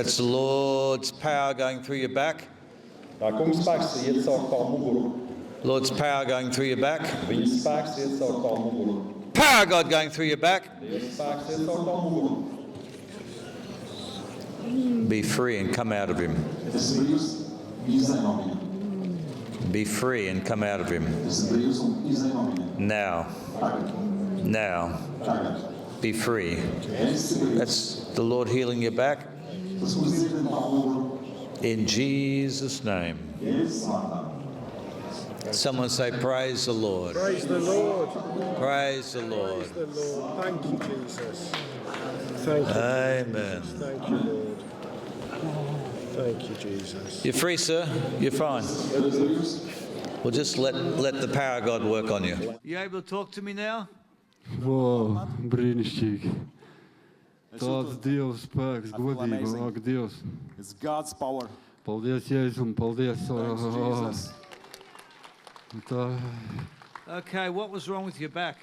That's the Lord's power going through your back. Tā kungs spēks iet caur tavu muguru. Lord's power going through your back. Viņa spēks iet caur tavu muguru. Power of God going through your back. Dieva spēks iet caur tavu muguru. Be free and come out of him. Esi brīvs, izej no viņa. Be free and come out of him. Esi brīvs un izej no viņa. Now. Tagad, Now. tagad. Be free. Esi brīvs. That's the Lord healing your back. Tas uzdziedina tavu muguru. In Jesus' name. Jēzus vārdā. Someone say, praise the Lord. Praise the Lord. Praise the Lord. Praise the Lord. Thank you, Jesus. Thank you. Amen. Thank you, Lord. Thank you, Jesus. You're free, sir. You're fine. We'll just let the power of God work on you. You able to talk to me now? Wow, brīnišķīgi. Tāds Dieva spēks, godība, ak, Dievs. It's God's power. Paldies, Jēzum, paldies. Thanks, Jesus. Tā, Okay, what was wrong with your back?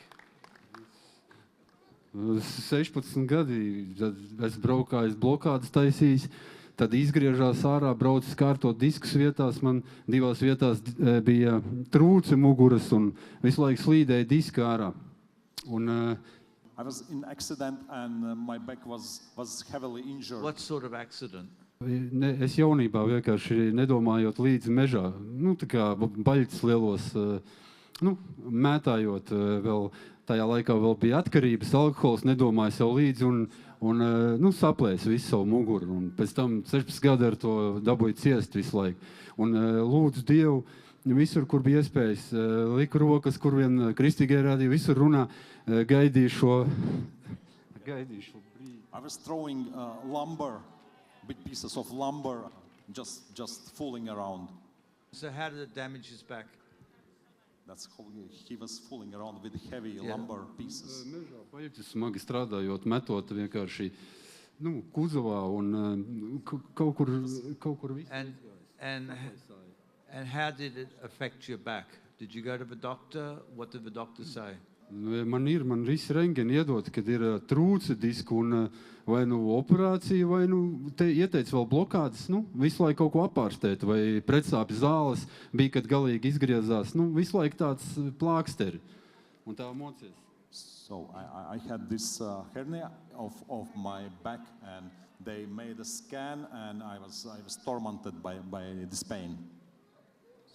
16 gadi, tad es braukāju blokādes taisījis, tad izgriežās ārā, braucis kārtot diskus vietās, man divās vietās bija trūce muguras un visu laiku slīdēja diski ārā. Un, I was in accident and my back was heavily injured. What sort of accident? Es jaunībā vienkārši nedomājot līdzi mežā, tā kā baļķis lielos, mētājot vēl, tajā laikā vēl bija atkarības, alkohols, nedomāju sev līdzi un saplēs visu savu muguru. Un pēc tam 16 gadu ar to dabūju ciest visu laiku. Un lūdzu Dievu visur, kur bija iespējas, liku rokas, kur vien kristīgie rādīja, visur runā, gaidīju šo brīdi. I was throwing lumber, big pieces of lumber, just fooling around. So how did it damage his back? That's how he was fooling around with heavy lumber pieces. Mežā baļķis smagi strādājot, metot vienkārši, kuzovā un kaut kur visu. And how did it affect your back? Did you go to the doctor? What did the doctor say? Man visi rengeni iedot, kad ir trūce disku un vai operācija, vai te ieteica vēl blokādes, visu laiku kaut ko apārstēt, vai pretsāpju zāles bija, kad galīgi izgriezās, visu laiku tāds plāksteri. Un tā mocies. So I had this hernia of my back and they made a scan and I was tormented by this pain.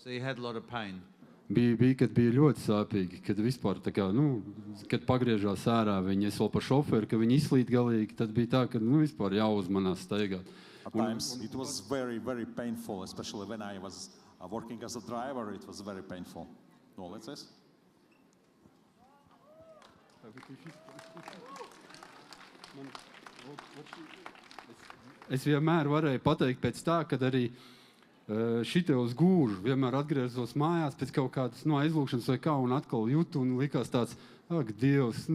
So you had a lot of pain. Kad bija ļoti sāpīgi, kad vispār tā kā, kad pagriežās ārā viņi, es vēl par šoferu, ka viņi izslīd galīgi, tad bija tā, ka, vispār jāuzmanās staigāt. At times it was very, very painful, especially when I was working as a driver, it was very painful. No, let's say. Es vienmēr varēju pateikt pēc tā, kad arī šitie uz gūžu, vienmēr atgriezos mājās pēc kaut kādas aizlūkšanas vai kā un atkal jūtu un likās tāds, ak, Dievs,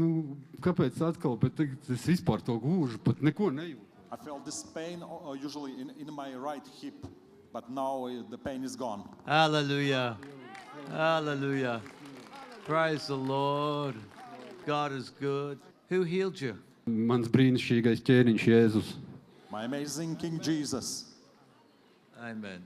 kāpēc atkal, bet es vispār to gūžu, pat neko nejūtu. I felt this pain usually in my right hip, but now the pain is gone. Hallelujah. Hallelujah. Praise the Lord. God is good. Who healed you? Mans brīnišķīgais ķēniņš Jēzus. My amazing King Jesus. Amen.